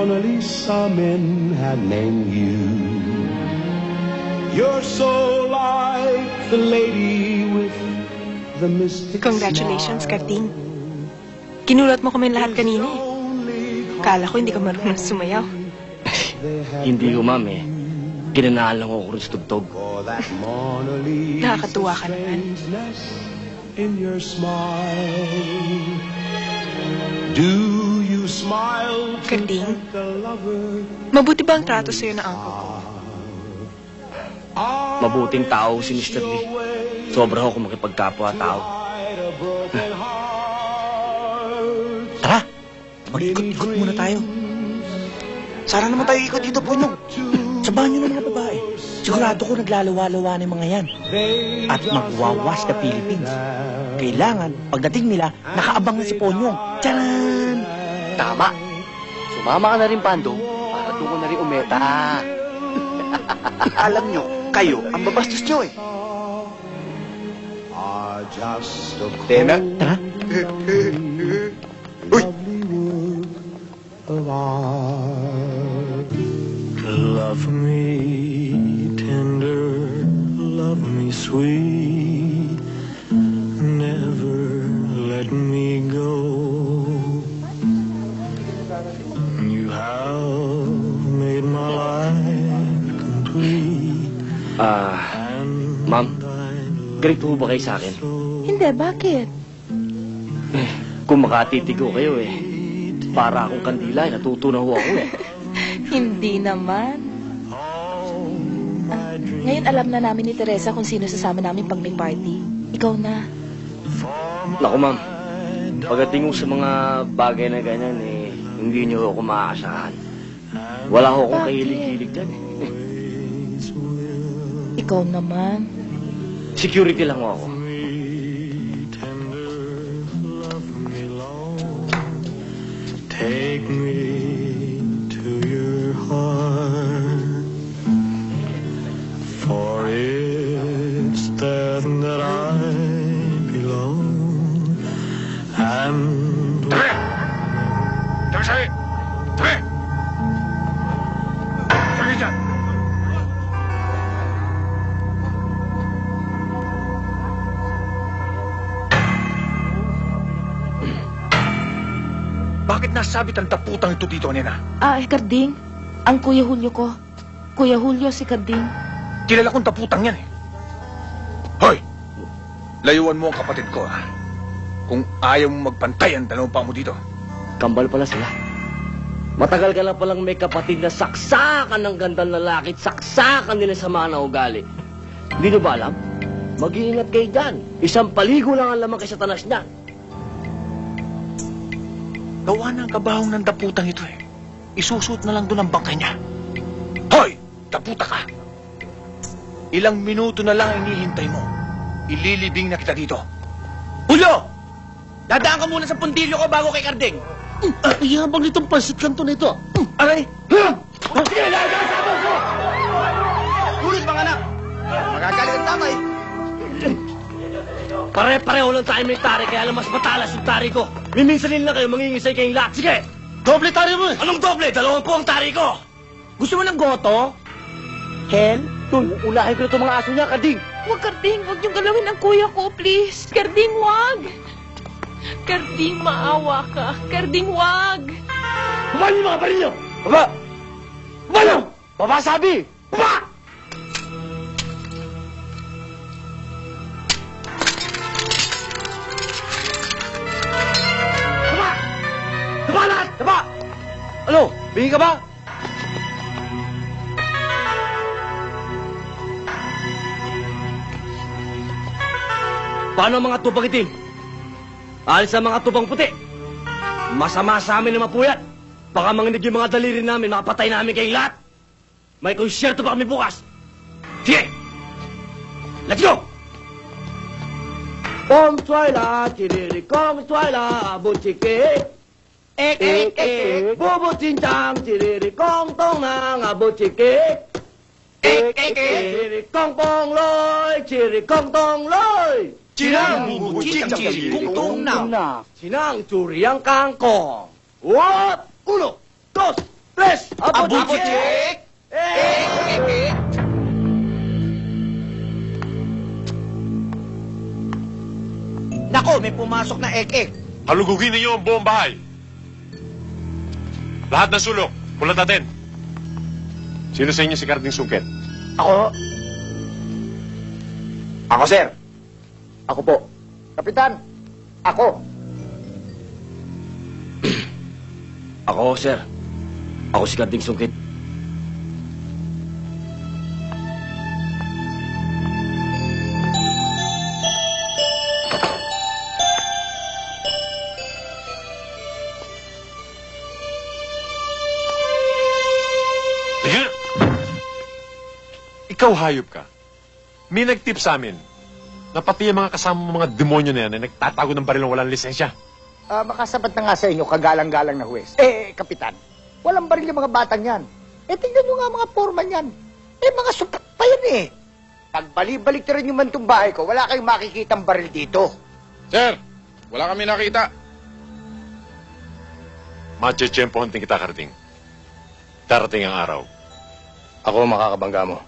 Mona Lisa men had named you. You're so like the lady with the mystic Congratulations, smile. Karding. Kinulat mo kami lahat kanina eh. Kala ko hindi ka marunong sumayaw. Hindi ko, ma'am eh. Kinanaan lang ako rin sa tugtog. Nakakatuwa ka naman. In your smile. Do you smile to Karding, thank a lover? mabuti ba ang trato sa'yo na uncle ko? Mabuting tao si Mr. Lee. Sobra ako makipagkapwa-tao. Tara, mag-ikot-ikot muna tayo. Sana naman tayo ikot dito, Ponyong. Sabahan nyo ng mga babae. Sigurado ko naglalawa-lawa ng mga yan. At magwawas na Philippines. Kailangan, pagdating nila, nakaabang na si Ponyong. Tcharan! Tama. Sumama ka na rin, Pando, para doon ko na rin umeta. Alam nyo, kayo ang babastos nyo eh. Tena. Tara. Uy! Love me tender, love me sweet, never let me go. You have made my life complete. Ma'am, ganito ba kayo sa akin? Hindi, bakit? Kung makatitigo kayo eh, para akong kandila, natutunaw ako eh. Hindi naman. Ngayon alam na namin ni Teresa kung sino sasama namin pag may party. Ikaw na. Naku, ma'am, pagdating ko sa mga bagay na ganyan eh, hindi niyo ako maaasahan. Wala ko akong kahilig-hilig dyan eh. Ikaw naman. Security lang ako. Take me to your heart, for it's there that I belong. And Tabi! Tabi sa'yo! Tabi! Tabi dyan! Bakit nasabit ang taputang ito dito, Nena? Karding. Ang Kuya Julio ko. Kuya Julio si Karding. Kilala kong taputang yan eh. Hoy! Layuan mo ang kapatid ko, ha? Kung ayaw mong magpantay ang dalawa pa mo dito. Kambal pala sila. Matagal ka na palang may kapatid na saksakan ng gandang lalaki at saksakan nila sa mga ugali. Hindi nyo ba alam? Mag-iingat kayo dyan. Isang paligo lang ang lamang kay Satanas niyan. Gawa ng kabahong ng daputang ito eh. Isusuot na lang doon ang bangkay niya. Hoy! Daputa ka! Ilang minuto na lang ang inihintay mo. Ililibing na kita dito. Julio! Dadaan ka muna sa pundilyo ko bago kay Karding. Iyabang nitong pansit kanto na ito. Aray! Sige, nagkasama ko! Tulog mga anak! Magagalit ang tatay. Pare-pareho lang tayo may tari, kaya lang mas matalas yung tari ko. Miminsanin lang kayo, mangingisay kayong lahat. Sige! Doble tari mo eh. Anong doble? 20 ang tari ko! Gusto mo ng goto? Ken? Ulahin ko na itong mga aso niya, Karding. Huwag, Karding. Huwag niyong galawin ang kuya ko, please. Karding, wag. Karding, maawa ka. Karding, wag. Baba niyo mga baril niyo! Baba! Baba niyo! Baba sabi! Baba! Baba! Baba lahat! Baba! Ano? Bingin ka ba? Paano ang mga tupang itim? Alis ang mga tupang puti. Masama sa amin na mapuyat. Baka manginig yung mga daliri namin, makapatay namin kayong lahat. May konsyerto pa kami bukas. Sige! Let's go! Kong Twyla, chiriri kong Twyla, buchike. Ek, ek, ek. Bubu cincang, chiriri kong tong nang, buchike. Ek, ek, ek. Chiriri kong pong loy, chiriri kong tong loy. Sinang bubucik ang kung tong na. Sinang curi ang kangkong. What? 1, 2, Pres! Apo, Chik! Nako, may pumasok na ek-ek. Halugugin ninyo ang buong bahay. Lahat ng sulok, pulat natin. Sino sa inyo si Karding Sungkit? Ako? Ako, sir. Ako po. Kapitan, ako. Ako, sir. Ako si Karding Sungkit. Ikaw hayop ka. May nag-tip sa amin na pati yung mga kasama mo mga demonyo na yan na nagtatago ng baril ng walang lisensya. Makasabat na nga sa inyo, kagalang-galang na huwes. Kapitan, walang baril yung mga batang yan. Tingnan nyo nga mga foreman yan. Mga supak pa yan eh. Pag balik na rin yung mantong bahay ko, wala kayong makikitang baril dito. Sir, wala kami nakita. Matsyempohan din kita, Karding. Darating ang araw. Ako makakabangga mo.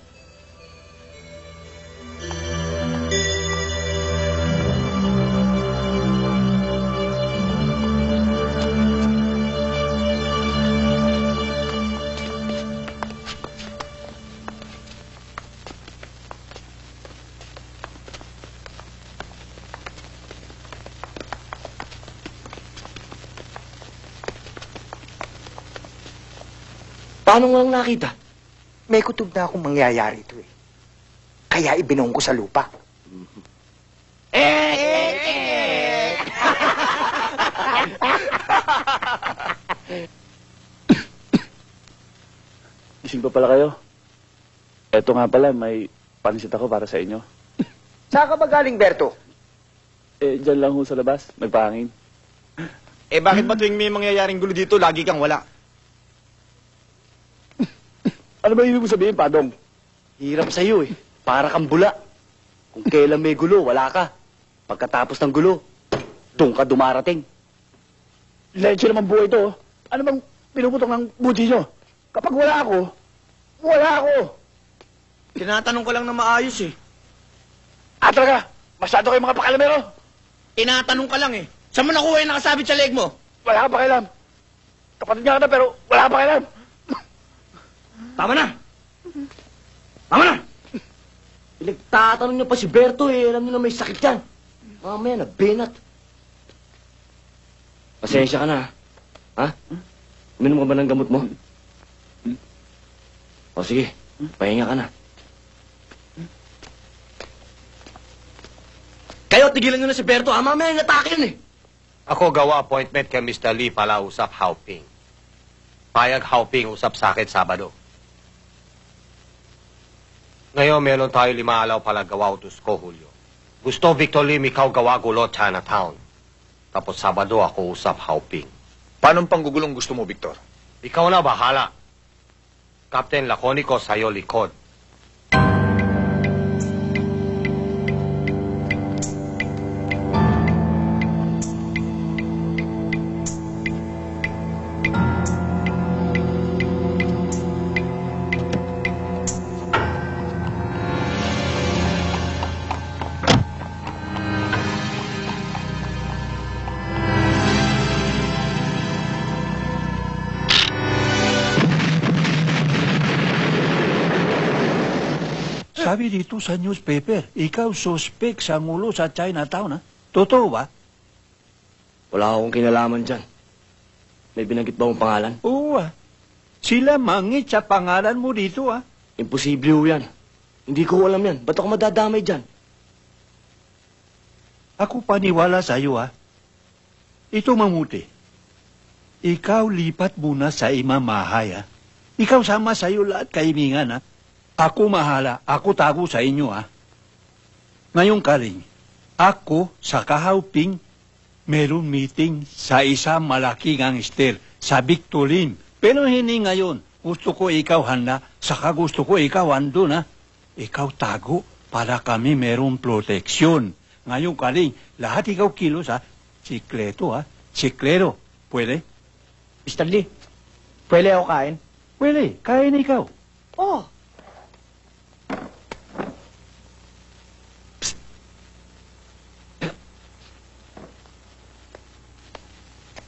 Paano mo lang nakita? May kutob na akong mangyayari ito eh. Kaya ibinong ko sa lupa. Gising pa pala kayo. Eto nga pala, may pansit ako para sa inyo. Saan ka ba galing, Berto? Dyan lang ho sa labas. Nagpahangin. Bakit ba tuwing may mangyayaring gulo dito, lagi kang wala? Ano ba ibig mo sabihin, Padong? Hirap sa'yo eh. Para kang bula. Kung kailan may gulo, wala ka. Pagkatapos ng gulo, doon ka dumarating. Leche naman buhay ito. Ano bang pinuputok ng buti nyo? Kapag wala ako, wala ako. Tinatanong ko lang na maayos eh. Talaga? Masyado kayo mga pakalamero? Tinatanong ka lang eh. Saan mo nakuha yung nakasabit sa leg mo? Wala ka pakialam. Kapatid niya ka na, pero wala ka pakialam. Tama na! Tama na! Pinagtatanong niyo pa si Berto eh. Alam niyo na may sakit yan. Mamaya na, benat. Pasensya ka na, ha? Uminom ka ba ng gamot mo? O sige, pahinga ka na. Kayo, tigilan niyo na si Berto, ha? Mamaya natake yun eh. Ako gawa appointment kay Mr. Lee pala usap Haoping. Payag Haoping usap sa akin Sabado. Ngayon, meron tayo 5 alaw pala gawa utos ko, Julio. Gusto, Victor Lim, ikaw gawa gulo Chinatown. Tapos Sabado ako usap Haoping. Paano panggugulong gusto mo, Victor? Ikaw na bahala. Captain Laconico sa'yo likod. Sabi dito sa newspaper, ikaw suspect sa ngulo sa Chinatown, ha? Totoo ba? Wala akong kinalaman dyan. May binanggit ba akong pangalan? Oo, Sila mangit sa pangalan mo dito, ha? Imposible ho yan. Hindi ko alam yan. Ba't ako madadamay dyan? Ako paniwala sa iyo, ha? Ito mamuti. Ikaw lipat muna sa imamahay, ha? Ikaw sama sa iyo lahat kainingan, ha? Ako mahala, ako tago sa inyo, ha? Ngayong kaling, ako sa Haoping, meron meeting sa isang malaking gangster sa Victorin. Pero hindi ngayon. Gusto ko ikaw handa, saka gusto ko ikaw andun, ha? Ikaw tago para kami meron proteksyon. Ngayong kaling, lahat ikaw kilos, ha? Sikleto, ha? Siklero. Pwede? Mr. Lee, Pwede ako kain? Pwede, kain na ikaw. Oh,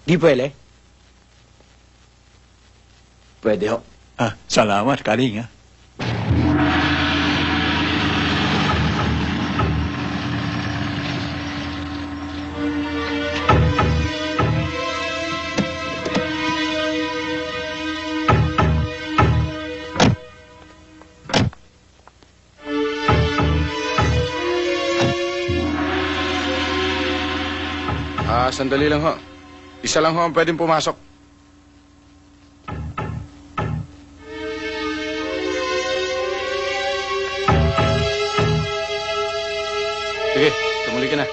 Di pwede? Pwede ho. Ah, salamat, Kalinga. Sandali lang ho. Isa lang ho ang pwedeng pumasok. Sige, tumuli ka na.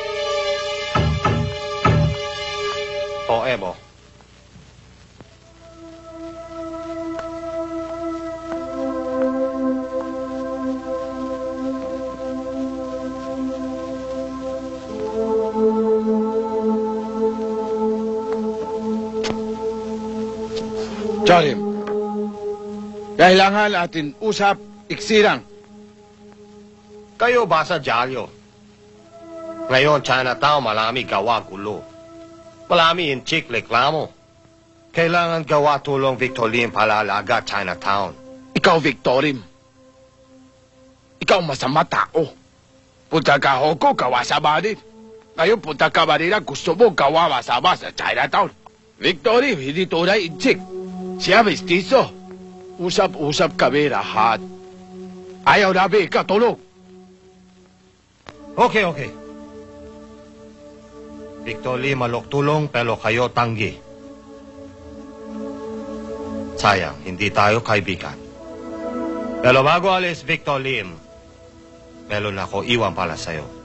Poemo. Jolim, kailangan atin usap iksilang. Kayo ba sa dyaryo? Ngayon, Chinatown, marami gawa gulo. Marami in chick reklamo. Kailangan gawa tulong Victor Lim palalaga Chinatown. Ikaw, Victorim. Ikaw masama tao. Punta ka Hong Kong, gawa sa Manila. Ngayon, punta ka Manila, gusto mo gawa masama sa Chinatown. Victorim, hindi tunay in chick. Siya mestizo. Usap-usap kami lahat. Ayaw namin ikatulog. Okay. Victor Lim malok tulong pero kayo tanggi. Sayang, hindi tayo kaibigan. Pero bago alis, Victor Lim, meron ako iwan para sa'yo.